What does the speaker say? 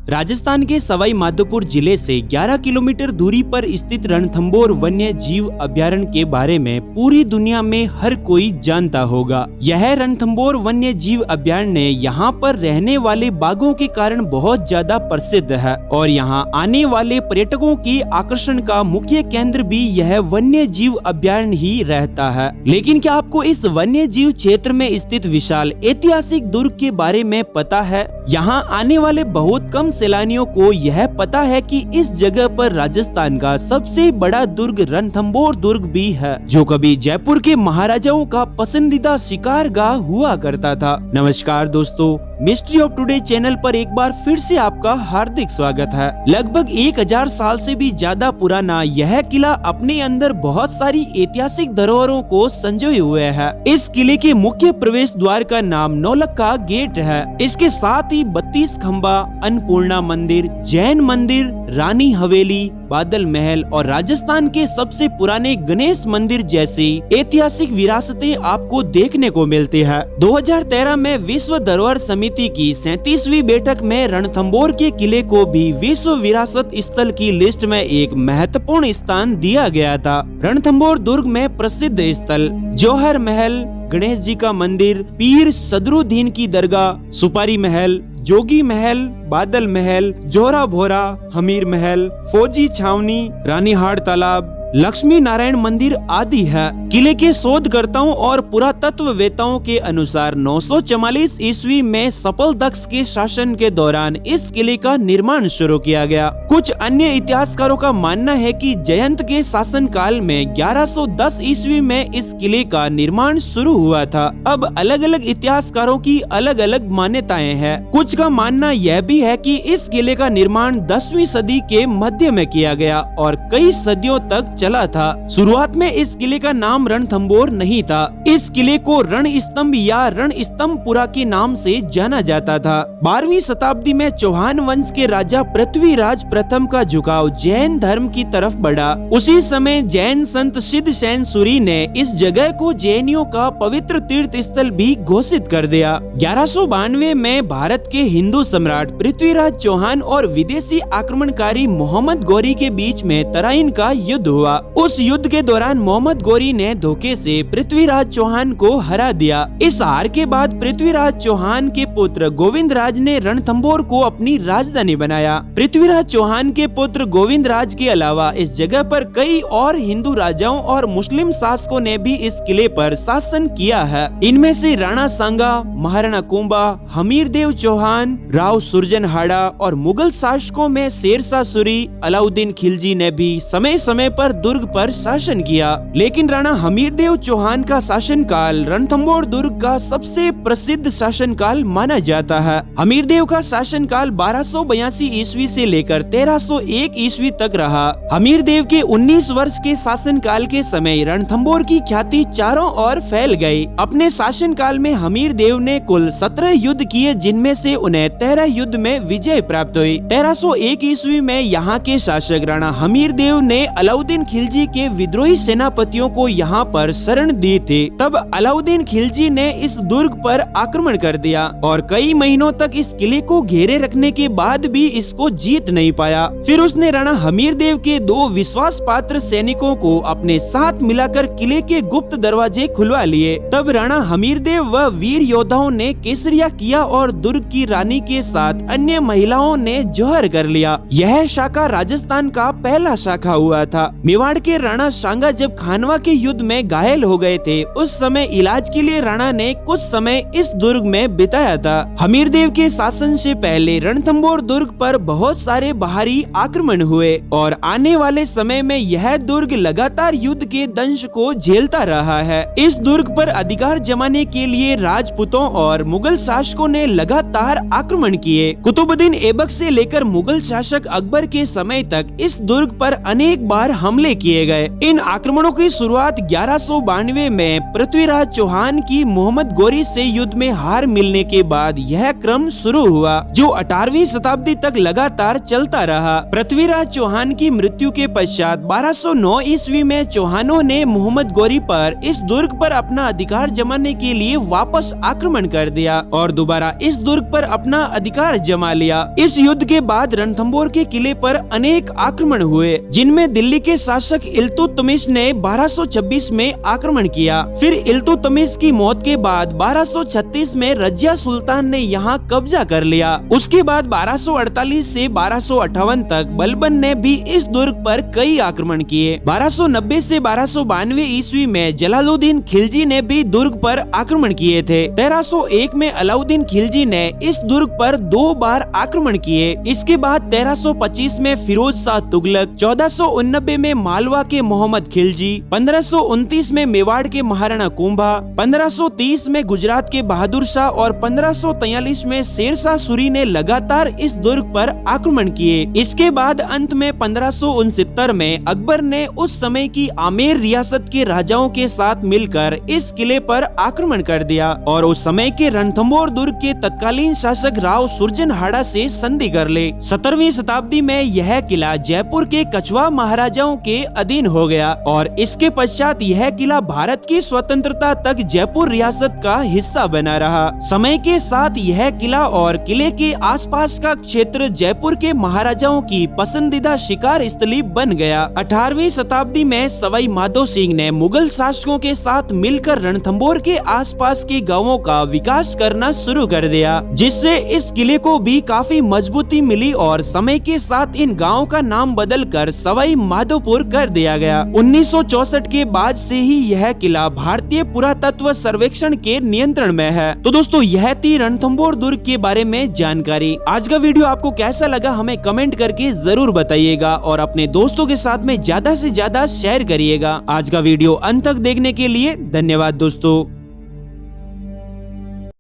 राजस्थान के सवाई माधोपुर जिले से 11 किलोमीटर दूरी पर स्थित रणथंभौर वन्य जीव अभयारण्य के बारे में पूरी दुनिया में हर कोई जानता होगा। यह रणथंभौर वन्य जीव अभयारण्य यहाँ पर रहने वाले बाघों के कारण बहुत ज्यादा प्रसिद्ध है और यहाँ आने वाले पर्यटकों के आकर्षण का मुख्य केंद्र भी यह वन्य जीव अभयारण्य ही रहता है। लेकिन क्या आपको इस वन्य जीव क्षेत्र में स्थित विशाल ऐतिहासिक दुर्ग के बारे में पता है? यहाँ आने वाले बहुत कम सैलानियों को यह पता है कि इस जगह पर राजस्थान का सबसे बड़ा दुर्ग रणथंभौर दुर्ग भी है, जो कभी जयपुर के महाराजाओं का पसंदीदा शिकारगाह हुआ करता था। नमस्कार दोस्तों, मिस्ट्री ऑफ टुडे चैनल पर एक बार फिर से आपका हार्दिक स्वागत है। लगभग 1000 साल से भी ज्यादा पुराना यह किला अपने अंदर बहुत सारी ऐतिहासिक धरोहरों को संजोए हुए है। इस किले के मुख्य प्रवेश द्वार का नाम नौलखा गेट है। इसके साथ ही 32 खंबा, अन्नपूर्णा मंदिर, जैन मंदिर, रानी हवेली, बादल महल और राजस्थान के सबसे पुराने गणेश मंदिर जैसी ऐतिहासिक विरासतें आपको देखने को मिलती है। 2013 में विश्व धरोहर समिति की 37वीं बैठक में रणथंभौर के किले को भी विश्व विरासत स्थल की लिस्ट में एक महत्वपूर्ण स्थान दिया गया था। रणथंभौर दुर्ग में प्रसिद्ध स्थल जौहर महल, गणेश जी का मंदिर, पीर सदरुद्दीन की दरगाह, सुपारी महल, जोगी महल, बादल महल, जोहरा भोरा, हमीर महल, फौजी छावनी, रानीहाट तालाब, लक्ष्मी नारायण मंदिर आदि है। किले के शोधकर्ताओं और पुरातत्ववेताओं के अनुसार 944 ईस्वी में सफलदक्ष के शासन के दौरान इस किले का निर्माण शुरू किया गया। कुछ अन्य इतिहासकारों का मानना है कि जयंत के शासन काल में 1110 ईस्वी में इस किले का निर्माण शुरू हुआ था। अब अलग अलग इतिहासकारों की अलग अलग मान्यताएं हैं। कुछ का मानना यह भी है कि इस किले का निर्माण 10वीं सदी के मध्य में किया गया और कई सदियों तक चला था। शुरुआत में इस किले का नाम रणथंभौर नहीं था। इस किले को रणस्तंभ या रणस्तंभपुरा के नाम से जाना जाता था। 12वीं शताब्दी में चौहान वंश के राजा पृथ्वीराज प्रथम का झुकाव जैन धर्म की तरफ बढ़ा। उसी समय जैन संत सिद्धसेन सूरी ने इस जगह को जैनियों का पवित्र तीर्थ स्थल भी घोषित कर दिया। 1192 में भारत के हिंदू सम्राट पृथ्वीराज चौहान और विदेशी आक्रमणकारी मोहम्मद गौरी के बीच में तराइन का युद्ध हुआ। उस युद्ध के दौरान मोहम्मद गौरी ने धोखे से पृथ्वीराज चौहान को हरा दिया। इस हार के बाद पृथ्वीराज चौहान के पुत्र गोविंदराज ने रणथंभौर को अपनी राजधानी बनाया। पृथ्वीराज चौहान के पुत्र गोविंदराज के अलावा इस जगह पर कई और हिंदू राजाओं और मुस्लिम शासकों ने भी इस किले पर शासन किया है। इनमें से राणा सांगा, महाराणा कुंभा, हमीरदेव चौहान, राव सुरजनहाड़ा और मुगल शासकों में शेरशाह सूरी, अलाउद्दीन खिलजी ने भी समय समय पर दुर्ग पर शासन किया। लेकिन राणा हमीरदेव चौहान का शासनकाल रणथंभौर दुर्ग का सबसे प्रसिद्ध शासनकाल माना जाता है। हमीरदेव का शासनकाल 1282 ईस्वी से लेकर 1301 ईस्वी तक रहा। हमीरदेव के 19 वर्ष के शासनकाल के समय रणथंभौर की ख्याति चारों ओर फैल गई। अपने शासनकाल में हमीरदेव ने कुल 17 युद्ध किए, जिनमें से उन्हें 13 युद्ध में विजय प्राप्त हुई। 1301 ईस्वी में यहाँ के शासक राणा हमीरदेव ने अलाउद्दीन खिलजी के विद्रोही सेनापतियों को यहाँ पर शरण दी थी। तब अलाउद्दीन खिलजी ने इस दुर्ग पर आक्रमण कर दिया और कई महीनों तक इस किले को घेरे रखने के बाद भी इसको जीत नहीं पाया। फिर उसने राणा हमीरदेव के 2 विश्वास पात्र सैनिकों को अपने साथ मिलाकर किले के गुप्त दरवाजे खुलवा लिए। तब राणा हमीरदेव व वीर योद्धाओं ने केसरिया किया और दुर्ग की रानी के साथ अन्य महिलाओं ने जौहर कर लिया। यह शाखा राजस्थान का पहला शाखा हुआ था। मेवाड़ के राणा सांगा जब खानवा के युद्ध में घायल हो गए थे, उस समय इलाज के लिए राणा ने कुछ समय इस दुर्ग में बिताया था। हमीरदेव के शासन से पहले रणथंभौर दुर्ग पर बहुत सारे बाहरी आक्रमण हुए और आने वाले समय में यह दुर्ग लगातार युद्ध के दंश को झेलता रहा है। इस दुर्ग पर अधिकार जमाने के लिए राजपूतों और मुगल शासकों ने लगातार आक्रमण किए। कुतुबुद्दीन ऐबक से लेकर मुगल शासक अकबर के समय तक इस दुर्ग पर अनेक बार हमले हमले किए गए। इन आक्रमणों की शुरुआत 1192 में पृथ्वीराज चौहान की मोहम्मद गोरी से युद्ध में हार मिलने के बाद यह क्रम शुरू हुआ, जो 18वीं शताब्दी तक लगातार चलता रहा। पृथ्वीराज चौहान की मृत्यु के पश्चात 1209 ईस्वी में चौहानों ने मोहम्मद गोरी पर इस दुर्ग पर अपना अधिकार जमाने के लिए वापस आक्रमण कर दिया और दोबारा इस दुर्ग पर अपना अधिकार जमा लिया। इस युद्ध के बाद रणथंभौर के किले पर अनेक आक्रमण हुए, जिनमें दिल्ली के शासक इल्तुतमिश ने 1226 में आक्रमण किया। फिर इल्तुतमिश की मौत के बाद 1236 में रजिया सुल्तान ने यहाँ कब्जा कर लिया। उसके बाद 1248 से 1258 तक बलबन ने भी इस दुर्ग पर कई आक्रमण किए। 1290 से 1292 ईस्वी में जलालुद्दीन खिलजी ने भी दुर्ग पर आक्रमण किए थे। 1301 में अलाउद्दीन खिलजी ने इस दुर्ग पर 2 बार आक्रमण किए। इसके बाद 1325 में फिरोज शाह तुगलक, 1489 में मालवा के मोहम्मद खिलजी, 1529 में मेवाड़ के महाराणा कुंभा, 1530 में गुजरात के बहादुर शाह और 1543 में शेरशाह सूरी ने लगातार इस दुर्ग पर आक्रमण किए। इसके बाद अंत में 1569 में अकबर ने उस समय की आमेर रियासत के राजाओं के साथ मिलकर इस किले पर आक्रमण कर दिया और उस समय के रणथंभौर दुर्ग के तत्कालीन शासक राव सुरजनहाड़ा से संधि कर ले। 17वीं शताब्दी में यह किला जयपुर के कछवा महाराजाओं के अधीन हो गया और इसके पश्चात यह किला भारत की स्वतंत्रता तक जयपुर रियासत का हिस्सा बना रहा। समय के साथ यह किला और किले के आसपास का क्षेत्र जयपुर के महाराजाओं की पसंदीदा शिकार स्थली बन गया। 18वीं शताब्दी में सवाई माधो सिंह ने मुगल शासकों के साथ मिलकर रणथंभौर के आसपास के गांवों का विकास करना शुरू कर दिया, जिससे इस किले को भी काफी मजबूती मिली और समय के साथ इन गांवों का नाम बदलकर सवाई माधोपुर कर दिया गया। 1964 के बाद से ही यह किला भारतीय पुरातत्व सर्वेक्षण के नियंत्रण में है। तो दोस्तों, यह थी रणथंभौर दुर्ग के बारे में जानकारी। आज का वीडियो आपको कैसा लगा हमें कमेंट करके जरूर बताइएगा और अपने दोस्तों के साथ में ज्यादा से ज्यादा शेयर करिएगा। आज का वीडियो अंत तक देखने के लिए धन्यवाद दोस्तों।